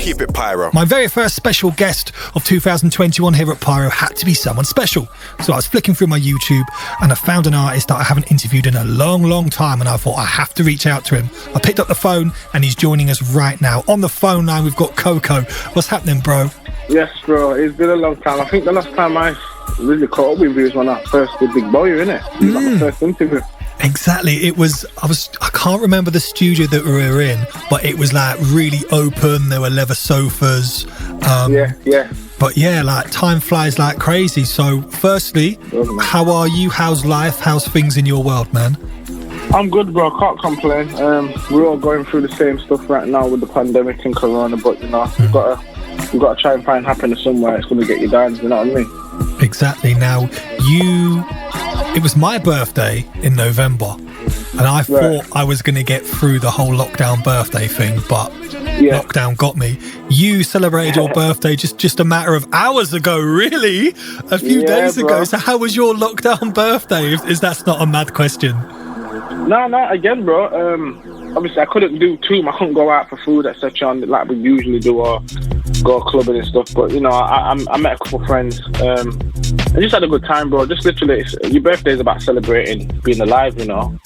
Keep it pyro. My very first special guest of 2021 here at Pyro had to be someone special. So I was flicking through my YouTube and I found an artist that I haven't interviewed in a long time, and I thought I have to reach out to him. I picked up the phone and he's joining us right now. On the phone line, we've got COCO. What's happening, bro? Yes, bro. It's been a long time. I think the last time I really caught up with you was when I first did Big Boy, innit? It was like my first interview. Exactly. I can't remember the studio that we were in, but it was like really open. There were leather sofas. Yeah. But yeah, like time flies like crazy. So firstly, how are you? How's life? How's things in your world, man? I'm good, bro. Can't complain. We're all going through the same stuff right now with the pandemic and Corona, but you know, we've got to try and find happiness somewhere. It's going to get you down. You know what I mean? Exactly. Now, it was my birthday in November, and I thought I was going to get through the whole lockdown birthday thing, but lockdown got me. You celebrated your birthday just a matter of hours ago, really? A few days ago. So how was your lockdown birthday, if that's not a mad question? No, again, bro. Obviously, I couldn't do too much. I couldn't go out for food, etc., like we usually do, or go clubbing and stuff. But, you know, I met a couple of friends. I just had a good time, bro. Just literally, your birthday is about celebrating being alive, you know.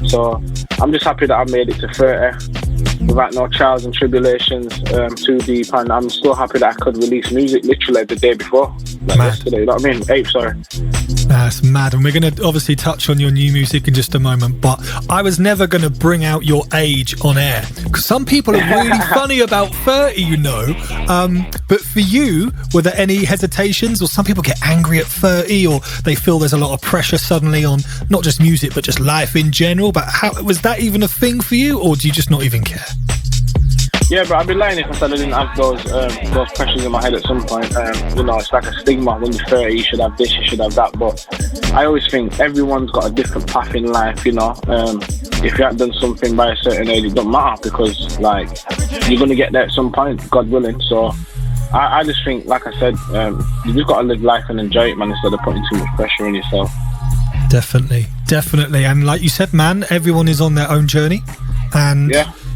So I'm just happy that I made it to 30 without no trials and tribulations too deep. And I'm still happy that I could release music literally the day before. Like yesterday, you know what I mean? 8th, sorry. That's mad. And we're going to obviously touch on your new music in just a moment, but I was never going to bring out your age on air because some people are really funny about 30, you know. But for you, were there any hesitations, or some people get angry at 30, or they feel there's a lot of pressure suddenly on not just music but just life in general? But how was that even a thing for you, or do you just not even care? Yeah, but I'd be lying if I said I didn't have those pressures in my head at some point. You know, it's like a stigma. When you're 30, you should have this, you should have that. But I always think everyone's got a different path in life, you know. If you haven't done something by a certain age, it don't matter, because, like, you're going to get there at some point, God willing. So I just think, like I said, you just got to live life and enjoy it, man, instead of putting too much pressure on yourself. Definitely. And like you said, man, everyone is on their own journey. And...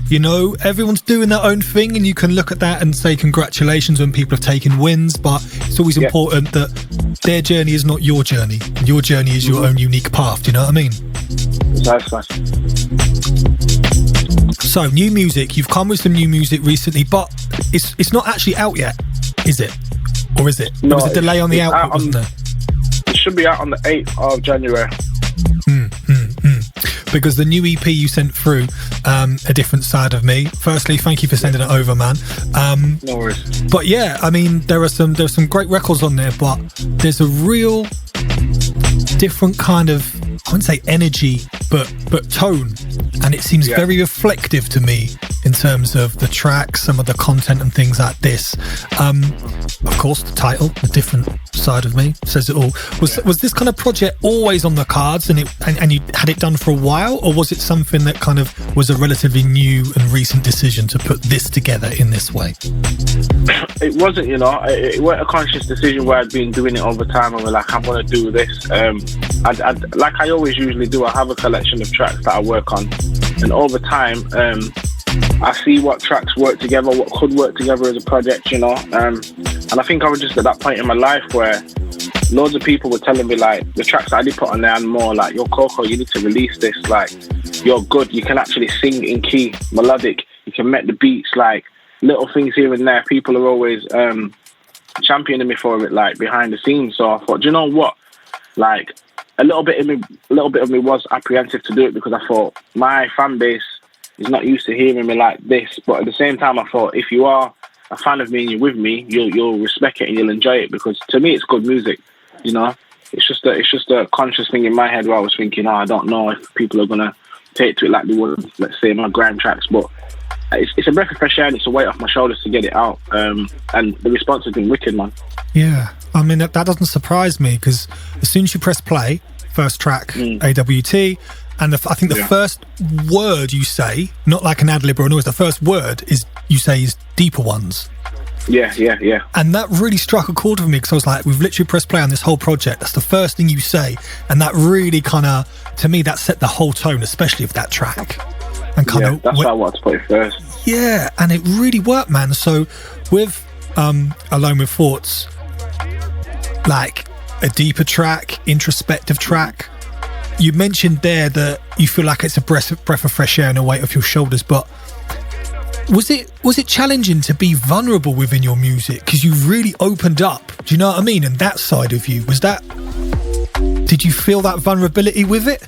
you know, everyone's doing their own thing, and you can look at that and say congratulations when people have taken wins, but it's always important that their journey is not your journey. Your journey is your own unique path, do you know what I mean? Exactly. So, new music. You've come with some new music recently, but it's not actually out yet, is it? Or is it? No, there was a delay on the output, wasn't there? It should be out on the 8th of January. Because the new EP you sent through, A Different Side of Me. Firstly, thank you for sending it over, man. No worries. But yeah, I mean, there's some great records on there, but there's a real different kind of, I wouldn't say energy, but tone, and it seems very reflective to me in terms of the tracks, some of the content and things like this. Of course, the title, A Different Side of Me, says it all. Was this kind of project always on the cards, and you had it done for a while, or was it something that kind of was a relatively new and recent decision to put this together in this way? It wasn't, you know, it wasn't a conscious decision where I'd been doing it over time and we're like, I want to do this. Like I always usually do, I have a collection of tracks that I work on, and over time I see what tracks work together, what could work together as a project, you know. And I think I was just at that point in my life where loads of people were telling me, like, the tracks that I did put on there and more, like, yo, COCO, you need to release this, like, you're good, you can actually sing in key, melodic, you can make the beats, like, little things here and there. People are always championing me for it, like, behind the scenes. So I thought, do you know what, like, a little bit of me was apprehensive to do it, because I thought my fan base is not used to hearing me like this. But at the same time, I thought, if you are a fan of me and you're with me, you'll respect it and you'll enjoy it, because to me it's good music, you know. It's just a conscious thing in my head where I was thinking, I don't know if people are gonna take to it like they would, let's say, my grime tracks, but it's a breath of fresh air and it's a weight off my shoulders to get it out. And the response has been wicked, man. Yeah, I mean, that doesn't surprise me, because as soon as you press play, first track, AWT, and I think the first word you say, not like an ad-lib or a noise, the first word you say is Deeper Ones. Yeah. And that really struck a chord with me, because I was like, we've literally pressed play on this whole project. That's the first thing you say. And that really kind of, to me, that set the whole tone, especially of that track. And kind of, that's why I wanted to put it first. Yeah, and it really worked, man. So with Alone with Thoughts, like a deeper track, introspective track, you mentioned there that you feel like it's a breath of fresh air and a weight off your shoulders, but was it challenging to be vulnerable within your music? Because you really opened up, do you know what I mean? And that side of you, did you feel that vulnerability with it?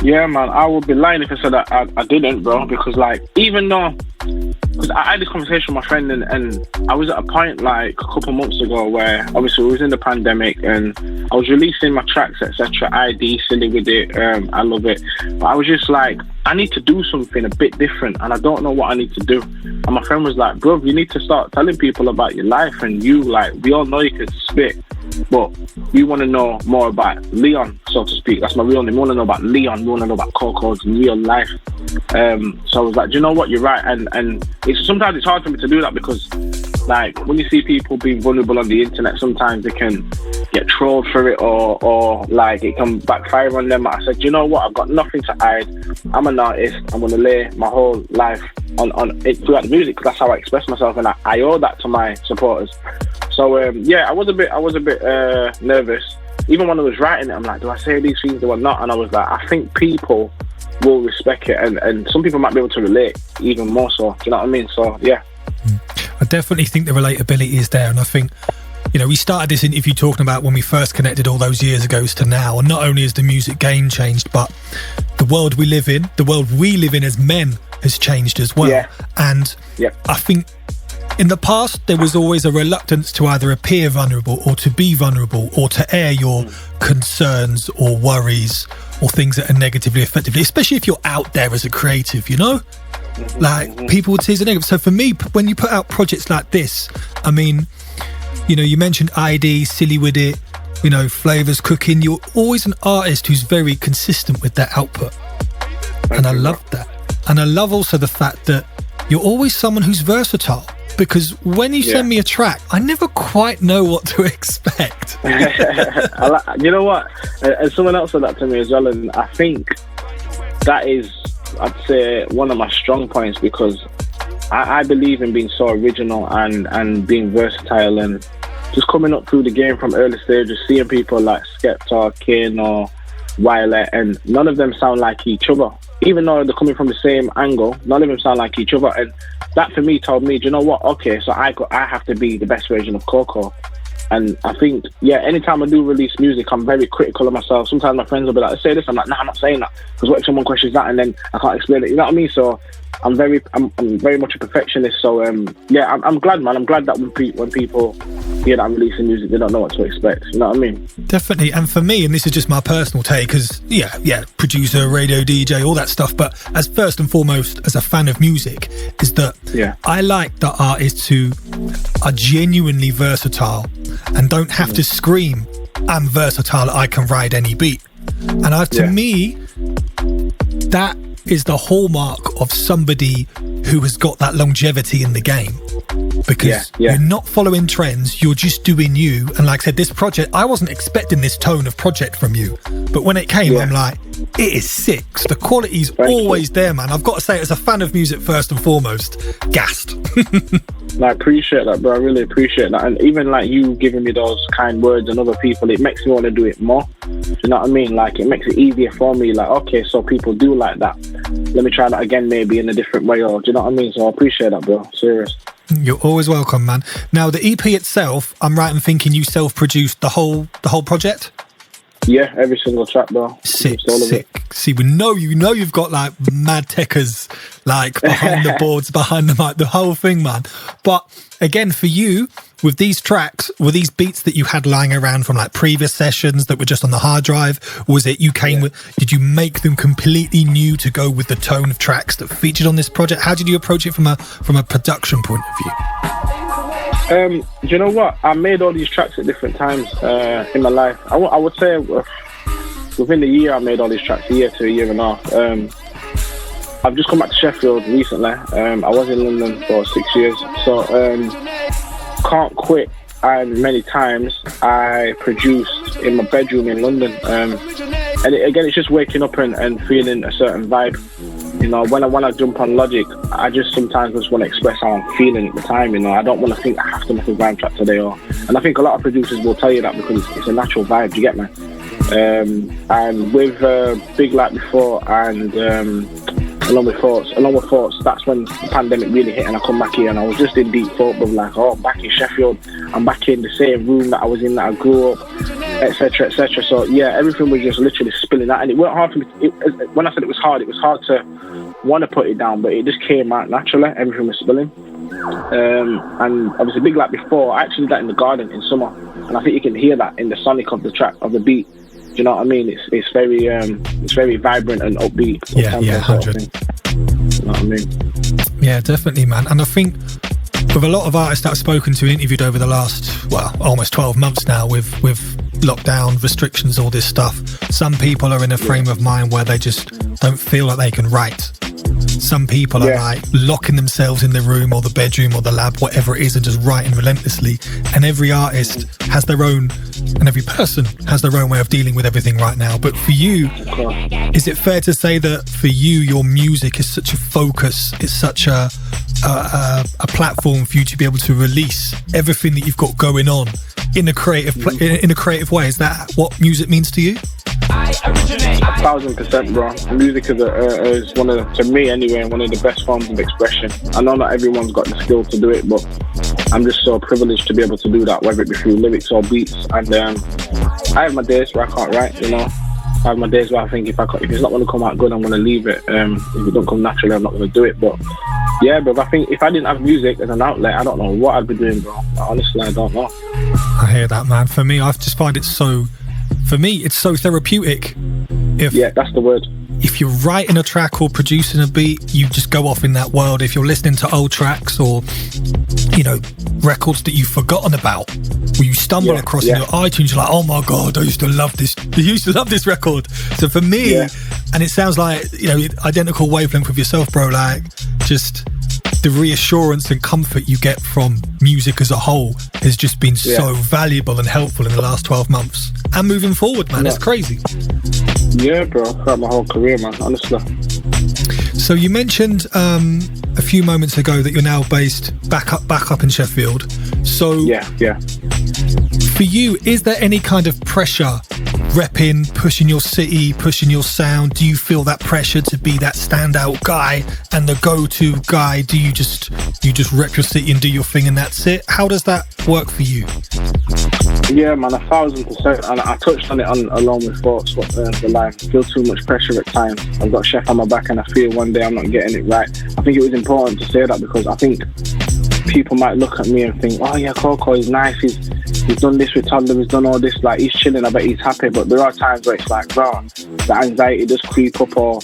Yeah, man, I would be lying if I said that I didn't, bro, because like, even though, because I had this conversation with my friend and I was at a point like a couple months ago where obviously we was in the pandemic and I was releasing my tracks, etc. ID, Silly With It, I Love It, but I was just like, I need to do something a bit different and I don't know what I need to do. And my friend was like, bro, you need to start telling people about your life, and you, like, we all know you can spit, but we want to know more about Leon, so to speak. That's my real name. We want to know about Leon. We want to know about COCO's real life. So I was like, do you know what? You're right. And sometimes it's hard for me to do that because, like, when you see people being vulnerable on the internet, sometimes they can get trolled for it or like it can backfire on them. I said, you know what? I've got nothing to hide. I'm an artist. I'm going to lay my whole life on it throughout the music because that's how I express myself, and I owe that to my supporters. So yeah, I was a bit nervous. Even when I was writing it, I'm like, do I say these things, do I not? And I was like, I think people will respect it, and some people might be able to relate even more so. Do you know what I mean? So yeah. I definitely think the relatability is there, and I think, you know, we started this interview talking about when we first connected all those years ago to now, and not only has the music game changed, but the world we live in as men has changed as well. Yeah. And I think in the past there was always a reluctance to either appear vulnerable or to be vulnerable or to air your concerns or worries or things that are negatively affected, especially if you're out there as a creative, you know? Like, people would see it as a negative. So for me, when you put out projects like this, I mean, you know, you mentioned ID, Silly With It, you know, Flavors, Cooking. You're always an artist who's very consistent with that output. And I love that. And I love also the fact that you're always someone who's versatile, because when you send me a track, I never quite know what to expect. You know what? And someone else said that to me as well, and I think that is, I'd say, one of my strong points, because I believe in being so original and being versatile, and just coming up through the game from early stages, seeing people like Skepta, Kin or Violet, and none of them sound like each other. Even though they're coming from the same angle, none of them sound like each other. And that for me told me, do you know what? Okay, so I have to be the best version of COCO. And I think, anytime I do release music, I'm very critical of myself. Sometimes my friends will be like, say this. I'm like, nah, I'm not saying that. Because what if someone questions that and then I can't explain it? You know what I mean? So I'm very much a perfectionist. So I'm glad, man. I'm glad that when people hear that I'm releasing music, they don't know what to expect. You know what I mean? Definitely. And for me, and this is just my personal take, because producer, radio DJ, all that stuff, but as first and foremost, as a fan of music, is that I like the artists who are genuinely versatile and don't have to scream, I'm versatile, I can ride any beat. And to me, that is the hallmark of somebody who has got that longevity in the game. Because you're not following trends, you're just doing you. And like I said, this project, I wasn't expecting this tone of project from you, but when it came, I'm like, it is sick. The quality's always there, man. I've got to say, as a fan of music first and foremost, gassed. I appreciate that, bro. I really appreciate that. And even like you giving me those kind words and other people, it makes me want to do it more. Do you know what I mean? Like, it makes it easier for me. Like, okay, so people do like that. Let me try that again, maybe in a different way. Or do you know what I mean? So I appreciate that, bro. Serious. You're always welcome, man. Now, the EP itself, I'm right in thinking you self-produced the whole project? Yeah, every single track, bro. Sick. See, we know you've got like mad techers, like behind the boards, behind the mic, the whole thing, man. But again, for you, with these tracks, were these beats that you had lying around from like previous sessions that were just on the hard drive? Was it you came with, did you make them completely new to go with the tone of tracks that featured on this project? How did you approach it from a production point of view? Do you know what? I made all these tracks at different times in my life. I would say within the year I made all these tracks, a year to a year and a half. I've just come back to Sheffield recently. I was in London for 6 years, so can't quit. And many times I produced in my bedroom in London. And again, it's just waking up and feeling a certain vibe. You know, when I jump on Logic, I just sometimes just want to express how I'm feeling at the time. You know, I don't want to think I have to make a grime track today, and I think a lot of producers will tell you that because it's a natural vibe. Do you get me? And with Big Like Before and Along with Thoughts, that's when the pandemic really hit, and I come back here and I was just in deep thought of like, oh, I'm back in Sheffield, I'm back in the same room that I was in, that I grew up, etc., etc. So yeah, everything was just literally spilling out, and it wasn't hard for me. When I said it was hard to want to put it down, but it just came out naturally. Everything was spilling, and obviously Big Like Before, I actually did that in the garden in summer, and I think you can hear that in the sonic of the track, of the beat. Do you know what I mean? It's very vibrant and upbeat. Yeah, 100. You know what I mean? Yeah, definitely, man. And I think with a lot of artists that I've spoken to and interviewed over the last, well, almost 12 months now with lockdown, restrictions, all this stuff, some people are in a frame of mind where they just don't feel like they can write. Some people are like locking themselves in the room or the bedroom or the lab, whatever it is, and just writing relentlessly. And every artist has their own, and every person has their own way of dealing with everything right now. But for you, is it fair to say that for you, your music is such a focus, it's such a platform for you to be able to release everything that you've got going on in a creative way? Is that what music means to you? 1,000%, bro. Music is one of, to me anyway, one of the best forms of expression. I know not everyone's got the skill to do it, but I'm just so privileged to be able to do that, whether it be through lyrics or beats. And I have my days where I can't write, you know. I have my days where I think if it's not going to come out good, I'm going to leave it. If it don't come naturally, I'm not going to do it. But yeah, bro, I think if I didn't have music as an outlet, I don't know what I'd be doing, bro. Honestly, I don't know. I hear that, man. For me, I just find it so... For me, it's so therapeutic. Yeah, that's the word. If you're writing a track or producing a beat, you just go off in that world. If you're listening to old tracks or, you know, records that you've forgotten about, or you stumble across in your iTunes, you're like, oh my God, I used to love this record. So for me, and it sounds like, you know, identical wavelength with yourself, bro, like just the reassurance and comfort you get from music as a whole has just been so valuable and helpful in the last 12 months and moving forward, man. It's crazy. Yeah, bro, throughout my whole career, man, honestly. So you mentioned a few moments ago that you're now based back up in Sheffield. So yeah. For you, is there any kind of pressure repping, pushing your city, pushing your sound? Do you feel that pressure to be that standout guy and the go-to guy? Do you just rep your city and do your thing and that's it? How does that work for you? Yeah, man, 1,000%. And I touched on it Along with Thoughts, the line. I feel too much pressure at times. I've got Chef on my back and I feel one day I'm not getting it right. I think it was important to say that because I think people might look at me and think, oh yeah, COCO is nice, he's done this with Toddler, he's done all this, like he's chilling, I bet he's happy. But there are times where it's like, bro, the anxiety does creep up, or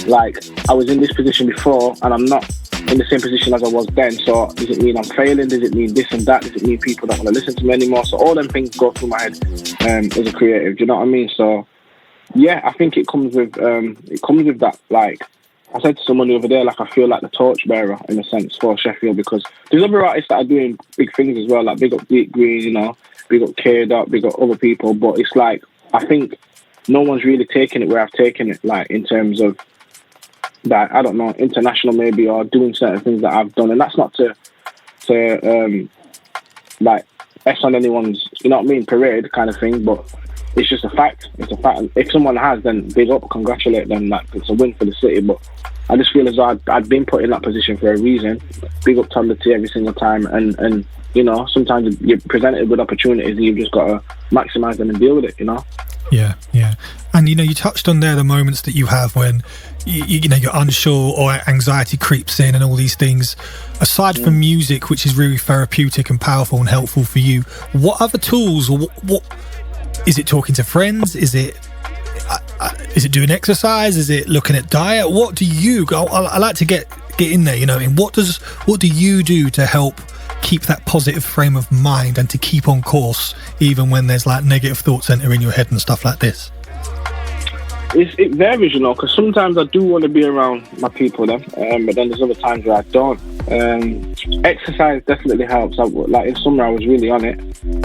like I was in this position before and I'm not in the same position as I was then. So does it mean I'm failing? Does it mean this and that? Does it mean people don't want to listen to me anymore? So all them things go through my head as a creative, do you know what I mean? So yeah, I think it comes with that, like I said to someone the other day, like I feel like the torchbearer in a sense for Sheffield, because there's other artists that are doing big things as well, like big up Deep Green, you know, big up K-Dot, big up other people, but it's like I think no one's really taken it where I've taken it, like in terms of that, I don't know, international maybe, or doing certain things that I've done. And that's not to like S on anyone's, you know what I mean, parade kind of thing, but it's just a fact. It's a fact. And if someone has, then big up, congratulate them. Like it's a win for the city. But I just feel as though I'd been put in that position for a reason. Big up Toddler T every single time. And you know, sometimes you're presented with opportunities and you've just got to maximise them and deal with it, you know? Yeah. And, you know, you touched on there the moments that you have when, you know, you're unsure or anxiety creeps in and all these things. Aside from music, which is really therapeutic and powerful and helpful for you, what other tools, or what is it? Talking to friends? Is it doing exercise? Is it looking at diet? What do you go? I like to get in there, you know, and what do you do to help keep that positive frame of mind and to keep on course even when there's like negative thoughts entering your head and stuff like this? It varies, you know, because sometimes I do want to be around my people then, but then there's other times where I don't. Exercise definitely helps. Like in summer, I was really on it,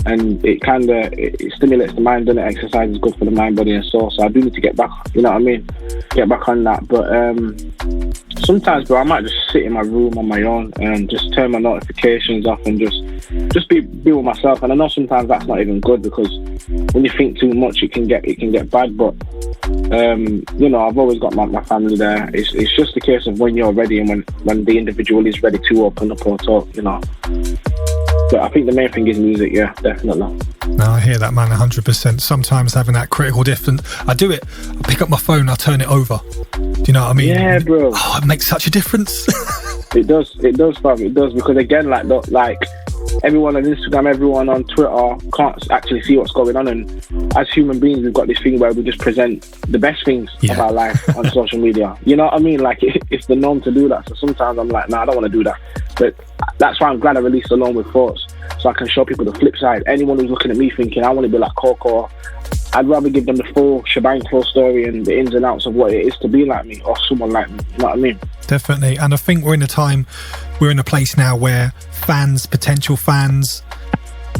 and it stimulates the mind. Doesn't it? Exercise is good for the mind, body, and soul. So I do need to get back. You know what I mean? Get back on that. But sometimes, bro, I might just sit in my room on my own and just turn my notifications off and just be with myself. And I know sometimes that's not even good, because when you think too much, it can get bad. But you know, I've always got my family there. It's just a case of when you're ready and when the individual is ready to open up or talk, you know. But I think the main thing is music, yeah, definitely. No, I hear that, man, 100%. Sometimes having that critical distance, I do it. I pick up my phone, I turn it over. Do you know what I mean? Yeah, bro. Oh, it makes such a difference. It does, fam. It does, because again, like everyone on Instagram, everyone on Twitter can't actually see what's going on, and as human beings, we've got this thing where we just present the best things of our life on social media. You know what I mean? Like, it's the norm to do that. So sometimes I'm like, nah, I don't want to do that. But that's why I'm glad I released Alone with Thoughts, so I can show people the flip side. Anyone who's looking at me thinking I want to be like COCO, I'd rather give them the full shebang, full story, and the ins and outs of what it is to be like me or someone like me. You know what I mean? Definitely. And I think we're in a place now where fans, potential fans,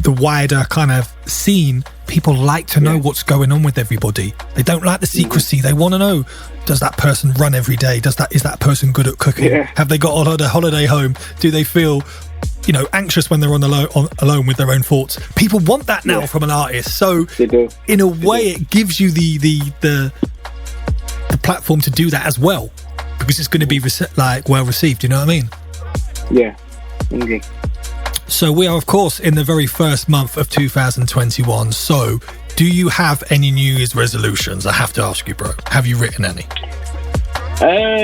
the wider kind of scene, people like to know what's going on with everybody. They don't like the secrecy. They want to know, does that person run every day? Is that person good at cooking? Have they got a holiday home? Do they feel, you know, anxious when they're alone with their own thoughts? People want that now from an artist. So in a way, it gives you the platform to do that as well, because it's going to be well received. You know what I mean? Yeah. Okay. So we are, of course, in the very first month of 2021. So do you have any New Year's resolutions? I have to ask you, bro. Have you written any?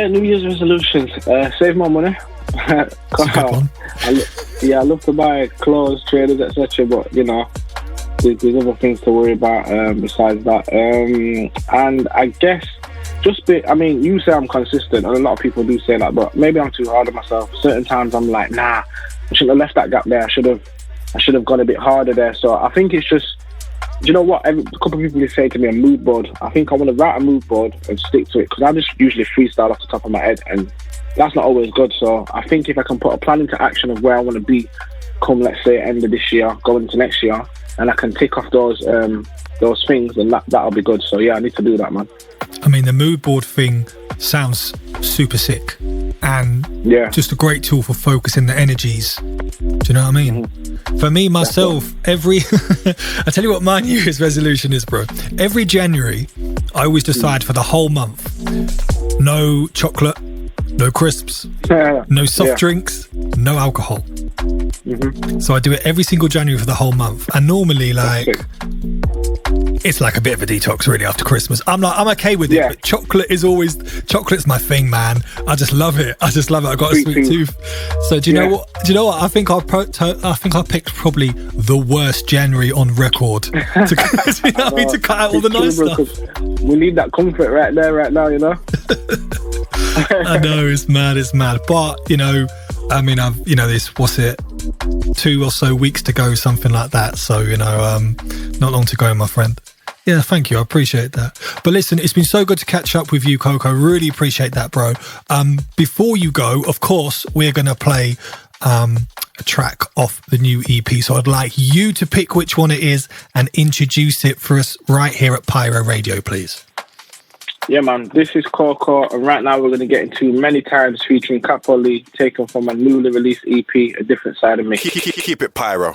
New Year's resolutions. Save more money. That's a good one. I love to buy clothes, trainers, etc. But, you know, there's other things to worry about besides that. And I guess you say I'm consistent, and a lot of people do say that, but maybe I'm too hard on myself. Certain times I'm like, nah, I shouldn't have left that gap there. I should have gone a bit harder there. So I think it's just, you know what? A couple of people say to me a mood board. I think I want to write a mood board and stick to it, because I just usually freestyle off the top of my head, and that's not always good. So I think if I can put a plan into action of where I want to be come, let's say, end of this year, going into next year, and I can tick off those things, and that'll be good. So yeah, I need to do that, man. I mean, the mood board thing sounds super sick, and just a great tool for focusing the energies. Do you know what I mean? For me, myself, I tell you what my New Year's resolution is, bro. Every January, I always decide for the whole month, no chocolate, no crisps, no soft drinks, no alcohol. So I do it every single January for the whole month. And normally, it's like a bit of a detox really after Christmas. I'm okay with it, but chocolate's my thing, man. I just love it. I got a sweet tooth. So do you know what? I think I picked probably the worst January on record to cut out all the nice stuff. We need that comfort right now, you know. I know, it's mad. But, you know, I mean, I've, you know, this, what's it, 2 or so weeks to go, something like that. So, you know, not long to go, my friend. Yeah, thank you. I appreciate that. But listen, it's been so good to catch up with you, COCO. Really appreciate that, bro. Before you go, of course, we're going to play a track off the new EP. So I'd like you to pick which one it is and introduce it for us right here at Pyro Radio, please. Yeah, man, this is COCO, and right now we're going to get into Many Times featuring Capo Lee, taken from a newly released EP, A Different Side of Me. Keep it Pyro.